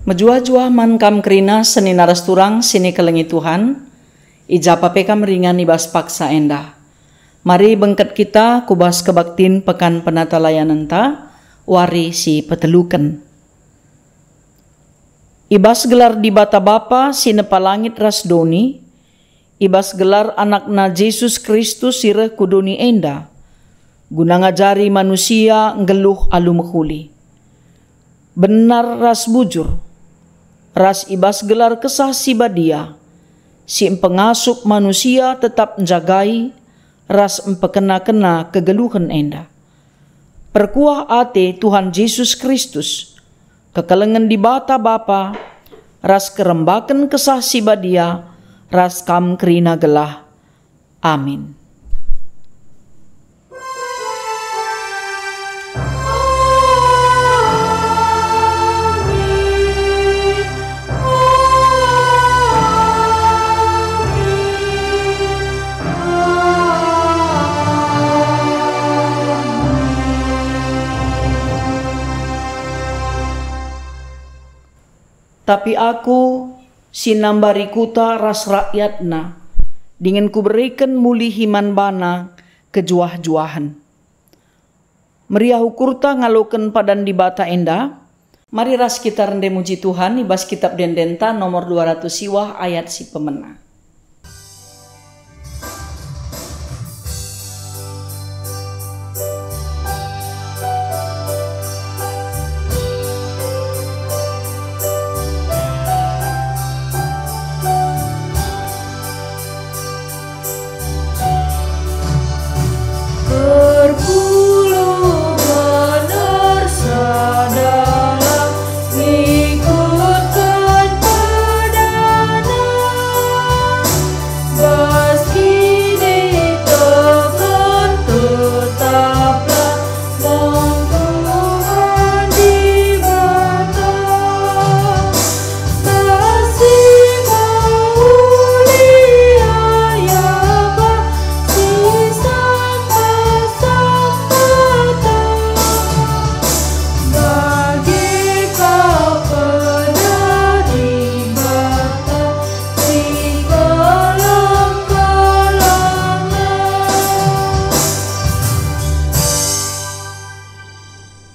Menjua-jua man kam kerina seni naras turang sini kelengi Tuhan, ijapa pekam ringani bas paksa endah. Mari bengket kita kubas kebaktin pekan penata layanan ta, wari si petelukan. Ibas gelar di bata bapa si nepalangit ras doni, ibas gelar anakna Yesus Kristus sire kudoni enda, guna ngajari manusia ngeluh alu mekuli. Benar ras bujur, ras ibas gelar kesah si badia, si pengasup manusia tetap menjagai, ras empekena-kena kegeluhan enda. Perkuah ate Tuhan Yesus Kristus, kekelengan di bata bapa, ras kerembakan kesah si badia, ras kam kerina gelah. Amin. Tapi aku sinambari kuta ras rakyatna, dengan kuberikan muli himan bana kejuah-juahan. Meriah ukurta ngaloken padan di bata enda, mari ras kita rende muji Tuhan, ibas kitab dendenta nomor 200 siwah ayat si pemena.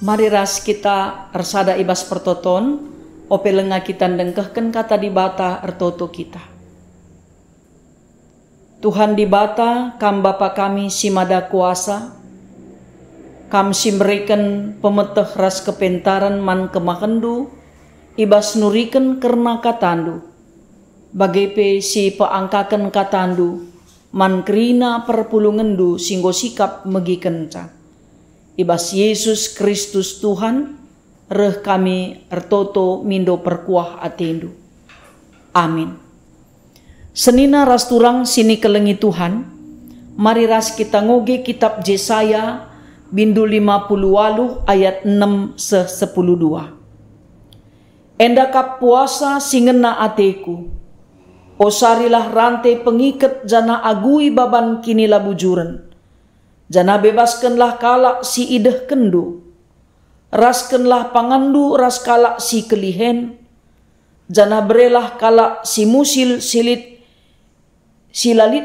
Mari ras kita ersada ibas pertoton, ope lenga kita dengkehken kata di bata ertoto kita. Tuhan di bata, kam Bapa kami si mada kuasa, kam si berikan pemeteh ras kepentaran man kemakendu, ibas nuriken kerna katandu, bagepe si peangkaken katandu, man kerina perpulungendu singgo sikap megi kenca. Ibas Yesus Kristus Tuhan, reh kami ertoto mindo perkuah atendu. Amin. Senina ras turang sini kelengi Tuhan, mari ras kita ngoge kitab Yesaya bindu 58 ayat 6 se 10:2. Endakap puasa singena ateku, osarilah rantai pengikat jana agui baban kini labujuren. Jana bebaskanlah kalak si ideh kendu, raskanlah pangandu ras kalak si kelihen, jana berelah kalak si musil silalit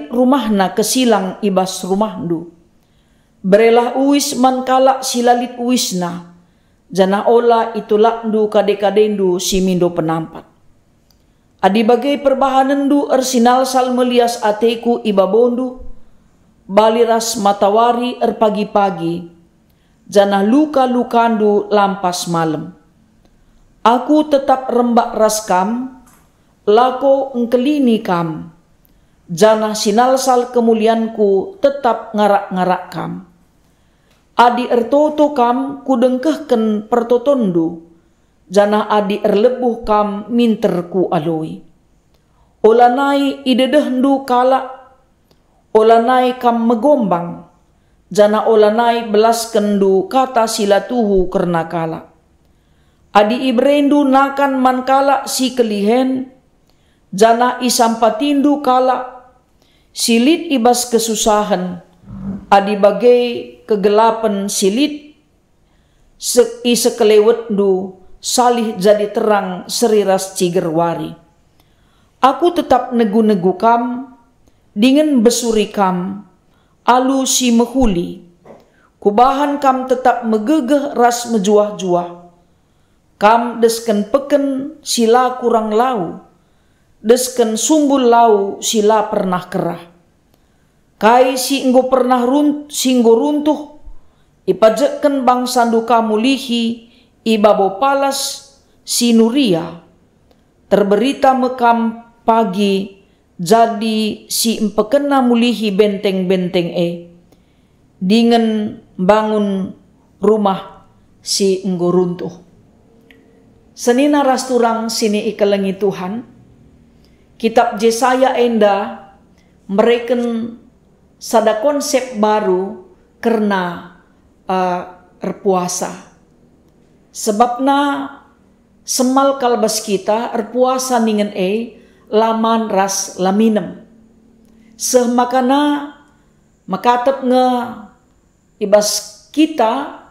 rumahna kesilang ibas rumahdu. Berelah uis man kalak silalit uisna, jana ola itulakdu kade-kadendu si mindo penampat. Adi bagai perbahanendu ersinal sal melias ateku ibabondu, baliras matawari pagi-pagi, janah luka-lukandu lampas malam. Aku tetap rembak raskam, lako engkelini kam, janah sinalsal kemulianku tetap ngarak-ngarak kam. Adi ertoto kam kudengkehken pertotondu, janah adi erlebuh kam minterku aloi. Olanai idedehndu kalak, olanai kam megombang, jana olanai belas kendu kata silatuhu kerna kala. Adi ibrendu nakan man kala si kelihen, jana isampatindu kala, silit ibas kesusahan, adi bagai kegelapan silit isekelewetdu salih jadi terang seriras cigerwari. Aku tetap negu-negu kam, dengan besuri kam, alu si mehuli. Kubahan kam tetap megegeh ras mejuah-juah. Kam desken peken sila kurang lau, desken sumbul lau sila pernah kerah. Kai si enggo pernah singgo runtuh, ipajekken bangsa duka mulihi, ibabo palas si nuria. Terberita mekam pagi, jadi si empekena mulihi benteng-benteng dengan bangun rumah si enggo runtuh. Senina rasturang sini ikelengi Tuhan, kitab Yesaya enda mereken sada konsep baru karena erpuasa. Sebabna semal kalbas kita erpuasa ningen laman ras laminem. Semakana makatep nge ibas kita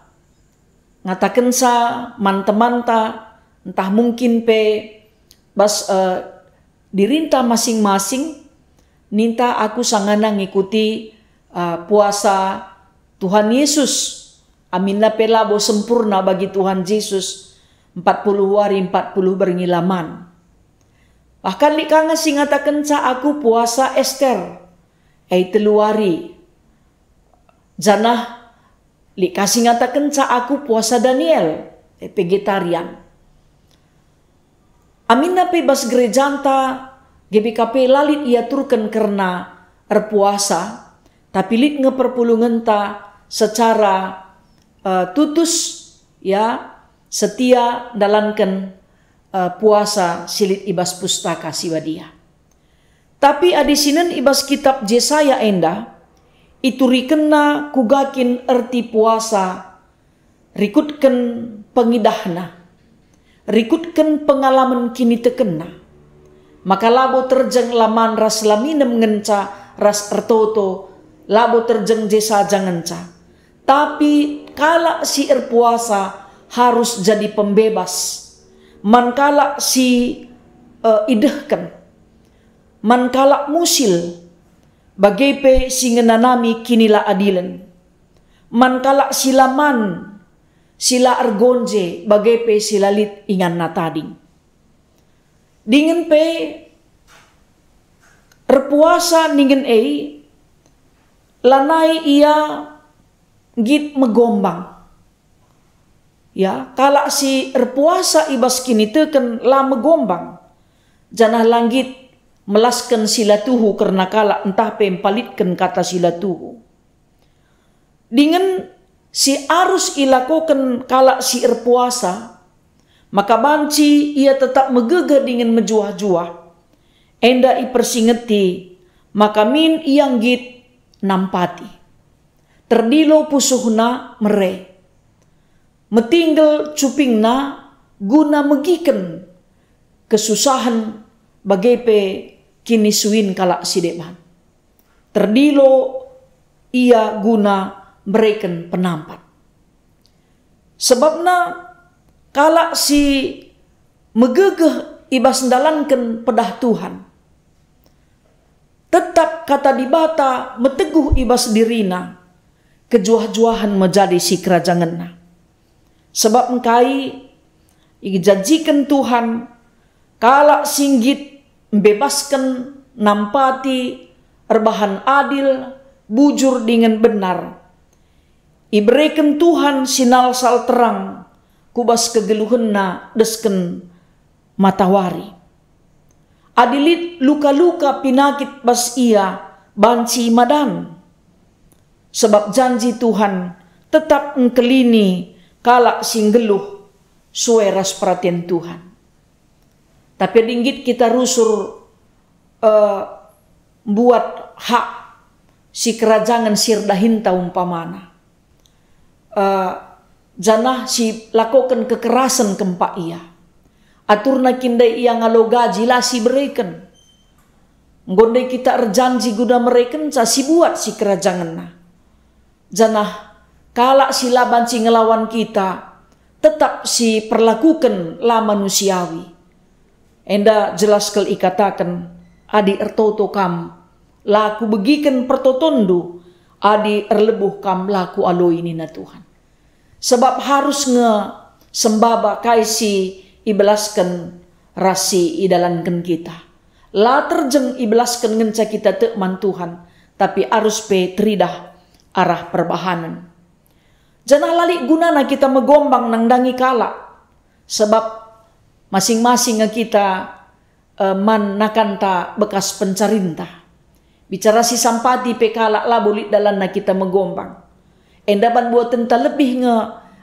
ngatakan sa manta-manta entah mungkin bas dirinta masing-masing ninta aku sangana ngikuti puasa Tuhan Yesus. Aminna pelabo sempurna bagi Tuhan Yesus 40 hari 40 berngilaman. Bahkan likanga singatakan sa aku puasa Ester teluari. Janah likasih ngatakan sa aku puasa Daniel vegetarian. Aminna pe bas gerejanta GBKP lalit ia turken karena erpuasa, tapi lit ngeperpulungenta secara tutus ya setia dalankan puasa silit ibas pustaka siwadia. Tapi adisinen ibas kitab Yesaya enda itu rikena kugakin erti puasa rikutken pengidahna, rikutken pengalaman kini tekena. Maka labo terjeng laman ras laminem ngenca ras ertoto, labo terjeng jesa jangenca. Tapi kala si erpuasa harus jadi pembebas. Mankala si idehken, mankala musil, bagaipe si ngenanami kinila adilen. Mankala silaman, sila argonje, bagaipe silalit ingan natading. Dingin pe erpuasa ningen lanai ia git megombang. Ya, kala si erpuasa ibas kini teken la megombang. Janah langgit melaskan sila tuhu karena kala entah pempalitkan kata sila tuhu. Dengan si arus ilakokan kala si erpuasa, maka banci ia tetap megege dengan mejuah-juah. Enda ipersingeti, maka min iang git nampati. Terdilo pusuhna mere. Metinggal cupingna guna megiken kesusahan bagaipe kini suin kala sideman. Terdilo ia guna mereken penampat. Sebabna kala si megegeh ibas ndalanken pedah Tuhan, tetap kata dibata meteguh ibas dirina, kejuah-juahan menjadi si kerajanganna. Sebab engkai ijanjikan Tuhan kala singgit membebaskan nampati erbahan adil bujur dengan benar. Iberikan Tuhan sinal sal terang kubas kegeluhenna desken matawari. Adilit luka-luka pinakit bas ia banci madan. Sebab janji Tuhan tetap engkelini kala singgeluh sueras perhatian Tuhan. Tapi dinggit kita rusur buat hak si kerajaan sirdahinta umpamana. Janah si lakukan kekerasan kempa ia. Aturna kindai ia ngalo gaji lah si berikan. Gondai kita erjanji guna mereken sa si buat si kerajaan na. Janah kala si laban si ngelawan kita tetap si perlakukan la manusiawi. Enda jelas kel ikatakan adi ertoto kam laku begikan pertotondu adi erlebuh kam laku aloi nina Tuhan. Sebab harus sembaba kaisi ibelaskan rasi idalankan kita. La terjeng ibelaskan ngenca kita tekman Tuhan, tapi harus pe teridah arah perbahanan. Janah lalik gunana kita megombang nangdangi kala, sebab masing-masing kita man nakanta bekas pencarintah. Bicara si sampati pe kala la bolit dalan na kita megombang. Endaban buat tenta lebih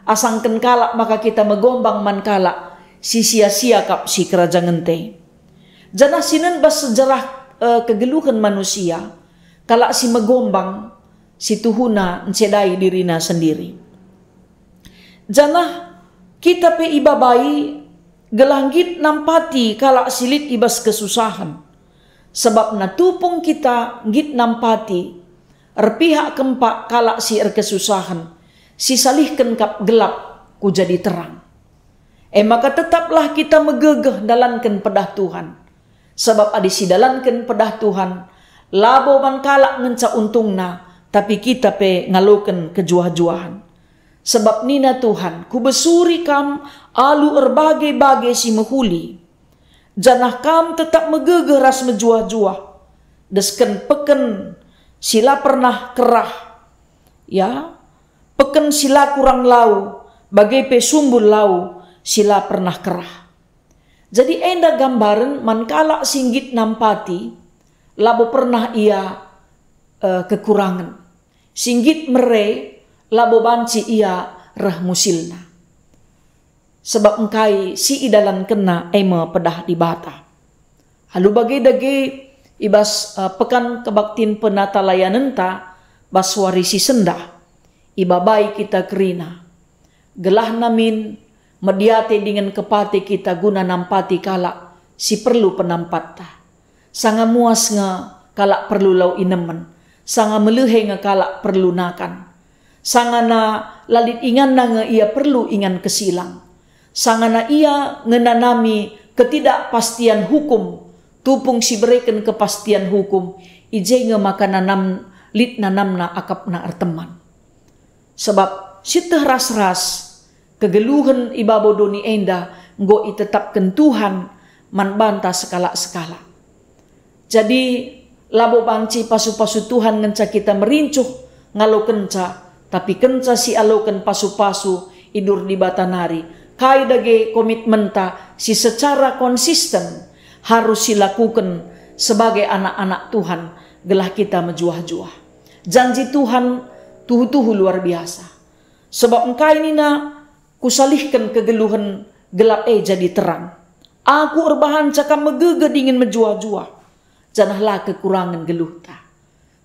asangken kala maka kita megombang man kala si sia-sia kap si kerajaan te. Janah sinan bas sejarah kegeluhan manusia kala si megombang si tuhuna encedai dirina sendiri. Janah kita pe ibabai gelanggit nampati kala silit ibas kesusahan. Sebab natupung kita git nampati erpihak kempak kala si kesusahan, si salihkan kap gelap ku jadi terang. Maka tetaplah kita megegeh dalankan pedah Tuhan. Sebab adi si dalankan pedah Tuhan, labo man kala ngenca untungna, tapi kita pe ngaloken kejuah-juahan. Sebab nina Tuhan, ku besuri kam alu erbagai-bagai si mehuli. Janah kam tetap megegeh ras mejuah-juah. Desken peken sila pernah kerah. Ya, peken sila kurang lau, bagai pe sumbul lau sila pernah kerah. Jadi enda gambaran mankala singgit nampati, labo pernah ia kekurangan. Singgit mere, labo banci ia rah musilna. Sebab engkai si idalan kena ema pedah di bata. Halu bagai dage ibas pekan kebaktin penata layanan ta baswari si sendah. Ibabai kita kerina. Gelah namin mediate dengan kepati kita guna nampati kala si perlu penampat ta. Sanga muas kala perlu lau inemen. Sanga meluhe kala perlu nakan. Sanga na lalit ingan na ia perlu ingan kesilang. Sangana ia ngenanami ketidakpastian hukum, tupung si berikan kepastian hukum, ije maka nanam lit nanamna akapna arteman. Sebab siteh ras-ras kegeluhan ibabodoni enda nggo itetapkan Tuhan man banta sekala-sekala. Jadi labo banci pasu-pasu Tuhan ngenca kita merincuh ngalo kenca, tapi kenca si aloken pasu-pasu idur di batanari. Kai dage komitmen ta si secara konsisten harus silakukan sebagai anak-anak Tuhan gelah kita menjuah-juah. Janji Tuhan tuhu-tuhu luar biasa. Sebab engkai nina kusalihkan kegeluhan gelap jadi terang. Aku erbahan cakap megege dingin menjuah-juah. Janahlah kekurangan geluh ta.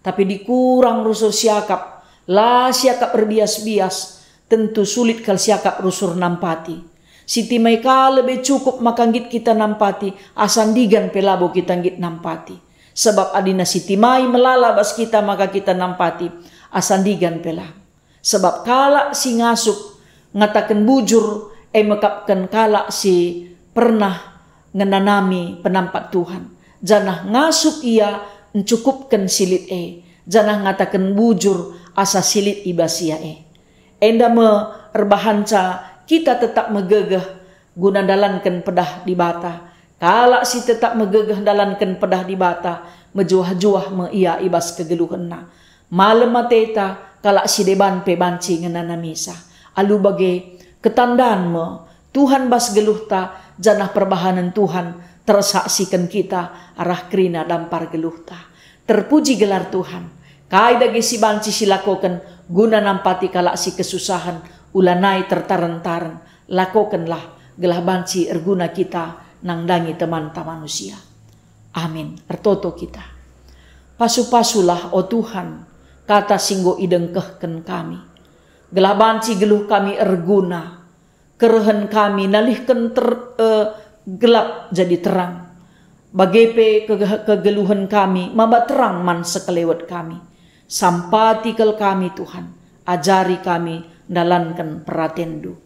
Tapi dikurang rusur siakap, lah siakap berbias-bias. Tentu sulit kal siakap rusur nampati. Siti maika lebih cukup makanggit kita nampati. Asandigan pelabo kita ngit nampati. Sebab adina siti mai melala bas kita maka kita nampati. Asandigan pelang. Sebab kala si ngasuk ngatakan bujur. Mekapkan kala si pernah ngenanami penampat Tuhan. Janah ngasuk ia mencukupkan silit Janah ngatakan bujur asa silit ibasia Enda erbahanca kita tetap megegeh guna dalankan pedah di bata. Kala si tetap megegeh dalankan pedah di bata, mejuah-juah me ia ibas kegeluhenna. Malem mateta kala si deban pe banci ngenana misa. Alu bage ketandaan me Tuhan bas geluh ta janah perbahanan Tuhan tersaksikan kita arah kerina dampar geluh ta. Terpuji gelar Tuhan. Kai dage si banci silakoken guna nampati kala si kesusahan ulanai tertaran-taran lakokanlah gelah banci erguna kita nangdangi teman-teman manusia. Amin. Ertoto kita. Pasu-pasulah o Tuhan kata singgo idengkehken kami. Gelah banci geluh kami erguna. Kerehen kami nalihken gelap jadi terang. Bagepe kegeluhan kami maba terang man sekelewat kami. Sampati kel kami Tuhan, ajari kami dalankan peratendu.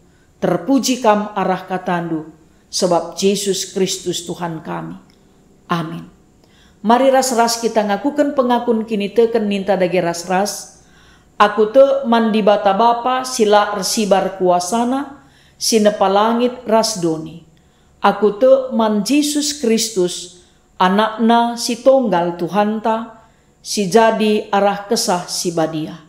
Terpuji kam arah katandu, sebab Yesus Kristus Tuhan kami. Amin. Mari ras-ras kita ngakukan pengakun kini teken ninta dage ras-ras. Aku te mandi bata bapa sila resibar kuasana, sinepa langit ras doni. Aku te man Yesus Kristus, anakna si tonggal Tuhanta, si jadi arah kesah si badia.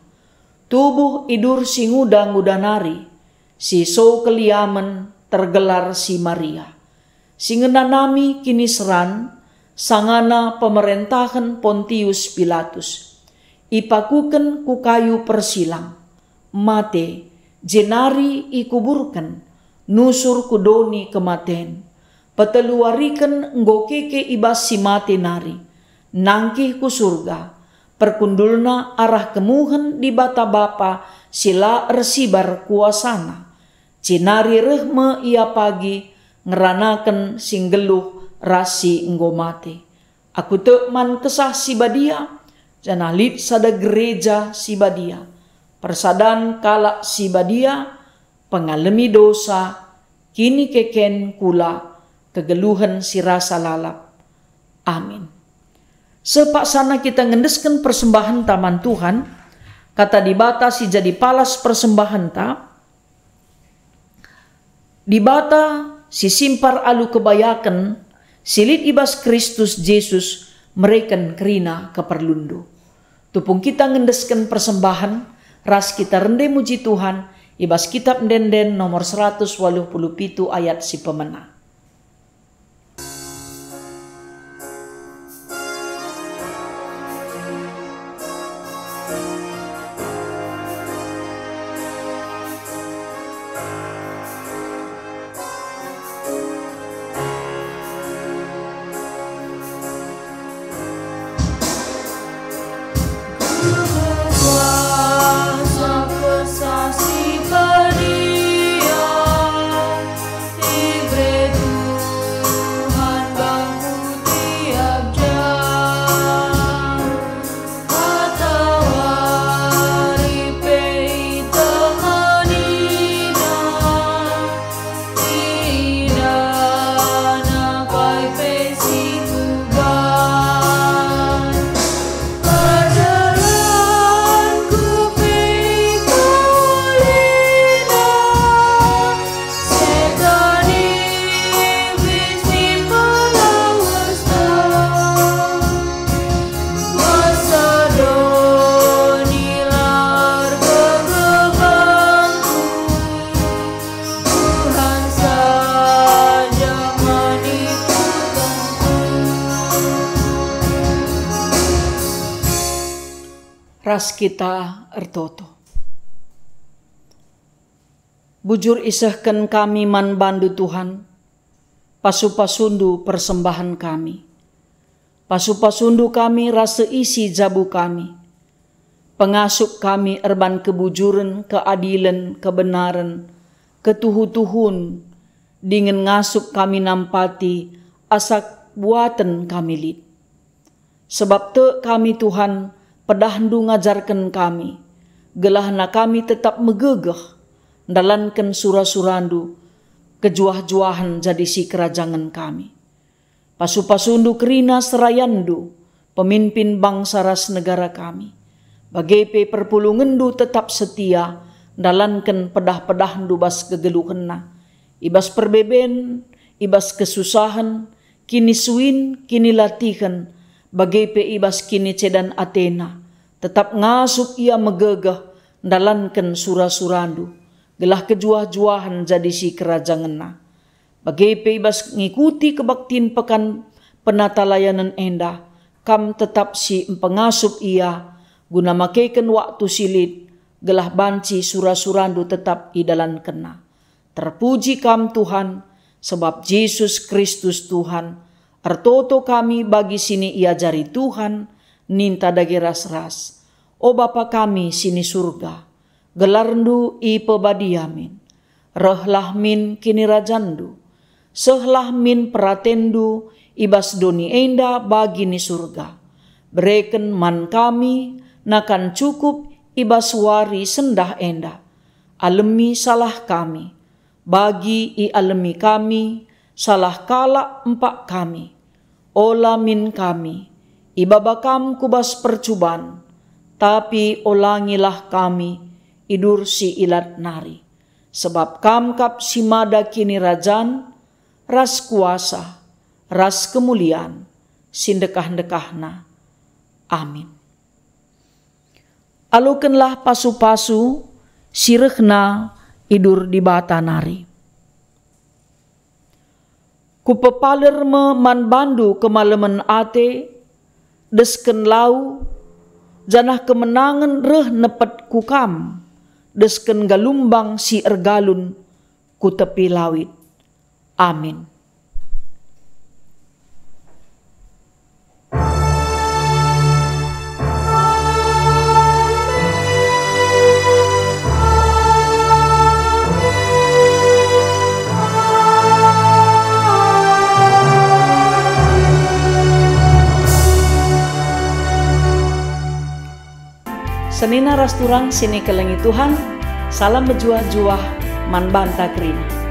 Tubuh idur si nguda nari, si so keliamen tergelar si Maria. Si ngenanami kini seran, sangana pemerintahan Pontius Pilatus. Ipakuken ku kayu persilang, mate jenari ikuburkan, nusur kudoni kematen. Peteluariken ngokeke ibas si mate nari, nangkih ku surga, perkundulna arah kemuhen di bata bapa sila resibar kuasana. Jenari rehme ia pagi, ngeranaken singgeluh rasi nggomate. Aku tekman kesah si badia, janalit sada gereja si badia. Persadan kalak si badia, pengalami dosa, kini keken kula, kegeluhan si rasa lalap. Amin. Sepaksana kita ngendeskan persembahan taman Tuhan, kata dibata si jadi palas persembahan ta, dibata si simpar alu kebayakan, silit ibas Kristus Yesus mereken kerina keperlundu. Tupung kita ngendeskan persembahan, ras kita rende muji Tuhan, ibas kitab Denden nomor 187 ayat si pemena. Ras kita ertoto. Bujur isahkan kami man bandu Tuhan, pasu-pasundu persembahan kami. Pasu-pasundu kami rasa isi jabu kami. Pengasup kami erban kebujuran, keadilan, kebenaran, ketuhu-tuhun, dingin ngasup kami nampati, asak buatan kami lid. Sebab te kami Tuhan, pedahndu ngajarkan kami, gelahna kami tetap megegeh, dalankan surah-surandu, kejuah-juahan jadi si kerajangan kami. Pasu-pasundu kerina serayandu, pemimpin bangsa ras negara kami. Bagai perpulungendu tetap setia, dalankan pedah-pedahndu bas kegeluhenna. Ibas perbeben, ibas kesusahan, kini suin, kini latihan, bagai ibas kini cedan Athena, tetap ngasup ia megegeh, dalankan surah-surandu, gelah kejuah-juahan jadi si kerajanganna. Bagai ibas ngikuti kebaktin pekan penata layanan enda, kam tetap si pengasup ia, guna makaikan waktu silit, gelah banci surah-surandu tetap idalan kena. Terpuji kam Tuhan, sebab Yesus Kristus Tuhan, ertoto kami bagi sini ia jari Tuhan, ninta dage ras-ras. O Bapa kami sini surga, gelarndu i pebadiamin, rehlah min kini rajandu, sehlah min peratendu, ibas doni enda bagi ni surga. Bereken man kami, nakan cukup ibas wari sendah enda, alemi salah kami, bagi i alemi kami, salah kala empak kami, ola min kami, ibabakam kubas percuban, tapi olangilah kami, idur si ilat nari. Sebab kam kap simada kini rajan, ras kuasa, ras kemuliaan, sindekah-dekahna. Amin. Alukenlah pasu-pasu, sirehna idur di bata nari. Kupepaler me man bandu kemalemen ate, desken lau, janah kemenangan reh nepet kukam, desken galumbang si ergalun ku tepi lawit. Amin. Senina rasturang sini kelengi Tuhan, salam bejuah-juah man banta kerina.